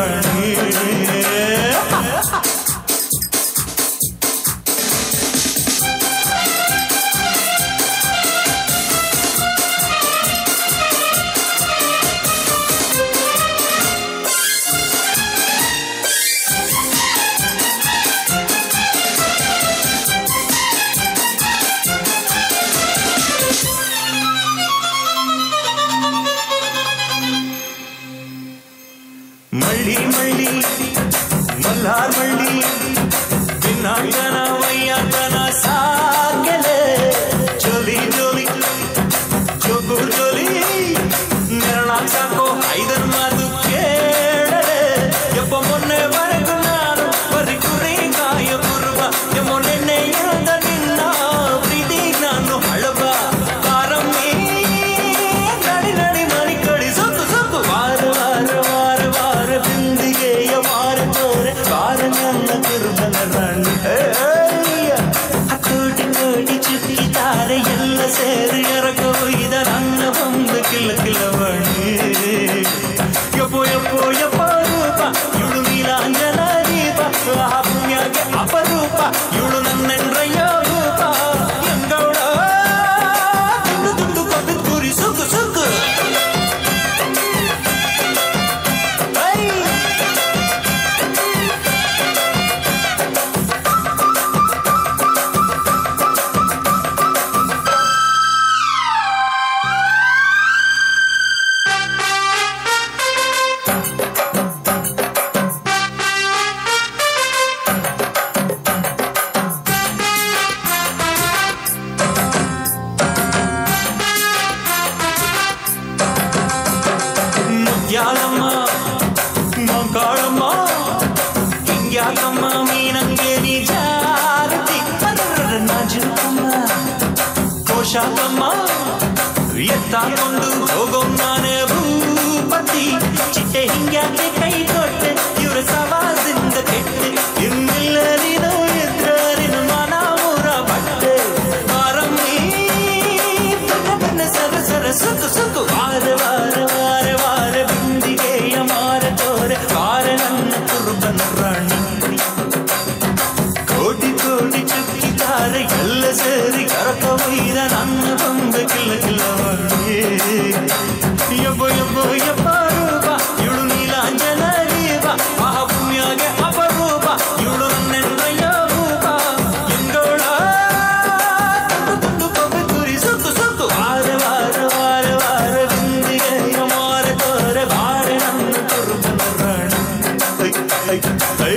ಕಿಲವಣಿ मल्ली मल्ली मल्हार मल्ली बिनागन वैयागन सागले जोली जोली जोगुर जोली निर्णाको either मातु केळले यप्प मोन्ने वरेगु नानु परिकुरी गाय गुरुवा मोन्ने इळद निन्न प्रीति नानु हळब कारम्मी नडी नडी मणि कळि सुತ್ತು सुತ್ತು वार वार वार वार बिंदिಗೆಯ ವಾರ ತೋರೆ ವಾರ ನನ್ನ ಕುರುಬನ ರಾಣಿ ಕೋಟಿ ಕೋಟಿ ಚುಕ್ಕಿತಾರೆ ಎಲ್ಲ ಸೇರಿ ಎರಕುಯಿದ ನನ್ನ ಬಂದು ಕಿಲ ಕಿಲವಣಿ ಯಪ್ಪೋ ಯಪ್ಪೋ ಯಪ್ಪ ರೂಪ ಇವಳು ನೀಲಾಂಜನ ದೀಪ ಆ ಪುಣ್ಯಕ್ಕೆ ಅಪರೂಪ ಇವಳು ನನ್ನೆಂಡ್ರಯ್ಯ ರೂಪ ಎಂಗೌಡ ದುಂಡು ದುಂಡು ಕೊಟ್ಟು ಕುರಿ ಸುಕ್ಕು ಸುಕ್ಕು ಯಾಳಮ್ಮ ಮಂಗಳಮ್ಮ ಹಿಂಗ್ಯಾಕಮ್ಮ ಮೀನಂಗೆ ನೀ ಜಾರತಿ ನಾಜುಕಮ್ಮ ಕೋಶಾಕಮ್ಮ ಎತ್ತಾಕೊಂಡು ಹೋಗೋ ನಾನೇ ಭೂಪತಿ ಚಿಟ್ಟೆ ಹಿಂಗ್ಯಾಕೆ ಕೈ ಕೊಟ್ಟೆ ಇವ್ರ ಸವಾಸಿಂದ ಕೆಟ್ಟೆ ಇನ್ನಿಲ್ಲ ನೀನು ಎದ್ರಿನ ಮನ ಊರ ಬಟ್ಟೆ ಮಾರಮ್ಮಿ ಸರ ಸರ ಸುತ್ತು ಸುತ್ತು ವಾರ ವಾರ ವಾರ ವಾರ ಬಿಂದಿಗೆಯ ಮಾರ ತೋರೆ ವಾರ ನನ್ನ ಕುರುಬನ ರಾಣಿ ಕೋಟಿ ಕೋಟಿ ಚುಕ್ಕಿದ್ದಾರೆ ಎಲ್ಲ ಸೇರಿ ಕರಕವೈದ ನನ್ನ ಬಂದು ಕಿಲ ಕಿಲವಣಿ ಯಬ್ಬ ಯಬ್ಬ ಯಪ್ಪ ರೂಪ ಇವಳು ನೀಲಾಂಜನ ದೀಪ ಮಹಾಪುಣ್ಯಗೆ ಅಪರೂಪ ಇವಳು ನನ್ನೆಂಡ್ರಯ್ಯ ರೂಪ ಎಂಗೌಳ ತುಂಡು ಕೊಬ್ಬೆ ಕುರಿ ಸುತ್ತು ಸುತ್ತು ವಾರ ವಾರ ವಾರ ವಾರ ಬಿಂದಿಗೆಯ ಮಾರ ತೋರೆ ವಾರ ನನ್ನ ಕುರುಬನ ರಾಣಿ ಐ ಐ ಐ